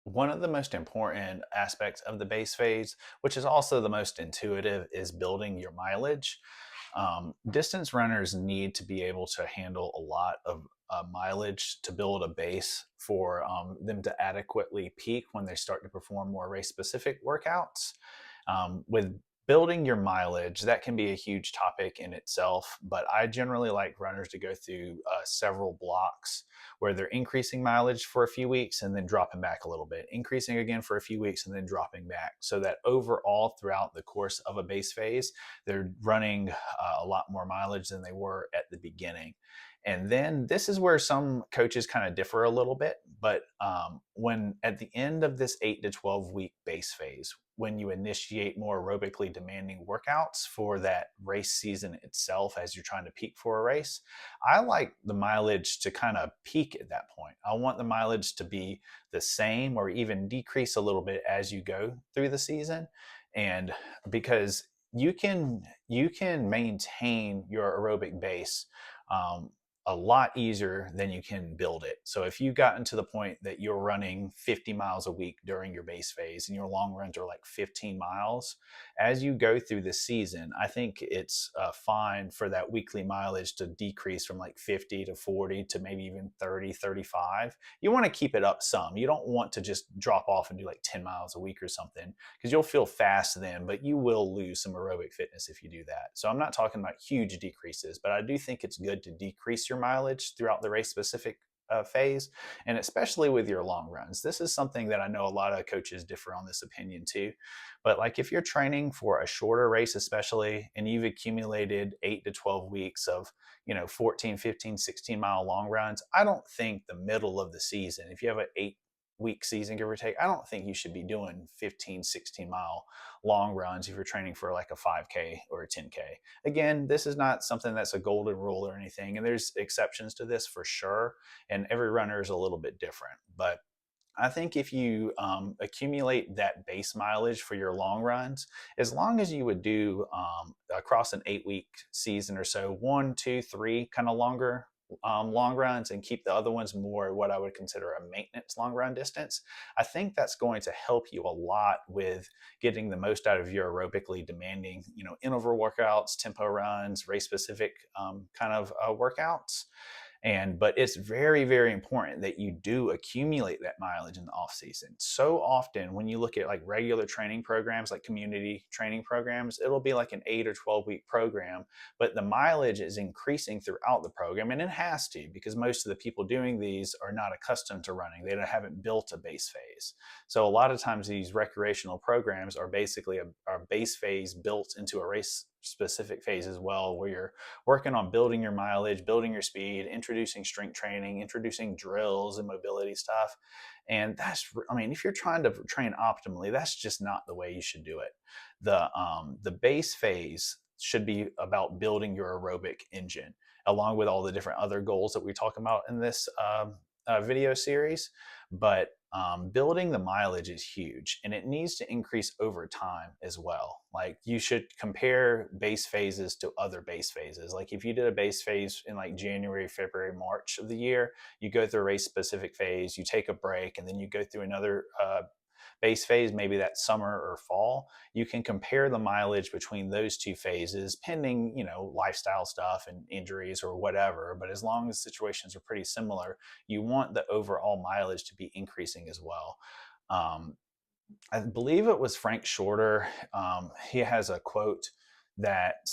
One of the most important aspects of the base phase, which is also the most intuitive, is building your mileage. Distance runners need to be able to handle a lot of mileage to build a base for them to adequately peak when they start to perform more race specific workouts. With building your mileage, that can be a huge topic in itself, but I generally like runners to go through several blocks where they're increasing mileage for a few weeks and then dropping back a little bit, increasing again for a few weeks and then dropping back, so that overall throughout the course of a base phase, they're running a lot more mileage than they were at the beginning. And then this is where some coaches kind of differ a little bit. But when at the end of this 8 to 12 week base phase, when you initiate more aerobically demanding workouts for that race season itself, as you're trying to peak for a race, I like the mileage to kind of peak at that point. I want the mileage to be the same or even decrease a little bit as you go through the season. And because you can maintain your aerobic base um, a lot easier than you can build it. So if you've gotten to the point that you're running 50 miles a week during your base phase and your long runs are like 15 miles, as you go through the season, I think it's fine for that weekly mileage to decrease from like 50 to 40 to maybe even 30, 35. You want to keep it up some. You don't want to just drop off and do like 10 miles a week or something, because you'll feel fast then, but you will lose some aerobic fitness if you do that. So I'm not talking about huge decreases, but I do think it's good to decrease your mileage throughout the race specific phase, and especially with your long runs. This is something that I know a lot of coaches differ on this opinion too. But like if you're training for a shorter race, especially, and you've accumulated 8 to 12 weeks of 14, 15, 16 mile long runs, I don't think the middle of the season, if you have an 8 week season, give or take, I don't think you should be doing 15, 16 mile long runs if you're training for like a 5K or a 10K. Again, this is not something that's a golden rule or anything, and there's exceptions to this for sure, and every runner is a little bit different. But I think if you accumulate that base mileage for your long runs, as long as you would do across an 8 week season or so, one, two, three kind of longer long runs, and keep the other ones more what I would consider a maintenance long run distance, I think that's going to help you a lot with getting the most out of your aerobically demanding, interval workouts, tempo runs, race specific kind of workouts. But it's very, very important that you do accumulate that mileage in the off season. So often when you look at like regular training programs, like community training programs, it'll be like an 8 or 12 week program, but the mileage is increasing throughout the program, and it has to, because most of the people doing these are not accustomed to running. They haven't built a base phase. So a lot of times these recreational programs are basically a base phase built into a race specific phase as well, where you're working on building your mileage, building your speed, introducing strength training, introducing drills and mobility stuff. And if you're trying to train optimally, that's just not the way you should do it. The base phase should be about building your aerobic engine, along with all the different other goals that we talk about in this video series. But building the mileage is huge, and it needs to increase over time as well. Like you should compare base phases to other base phases. Like if you did a base phase in like January, February, March of the year, you go through a race specific phase, you take a break, and then you go through another base phase, maybe that summer or fall. You can compare the mileage between those two phases, pending, lifestyle stuff and injuries or whatever. But as long as situations are pretty similar, you want the overall mileage to be increasing as well. Um, I believe it was Frank Shorter. He has a quote that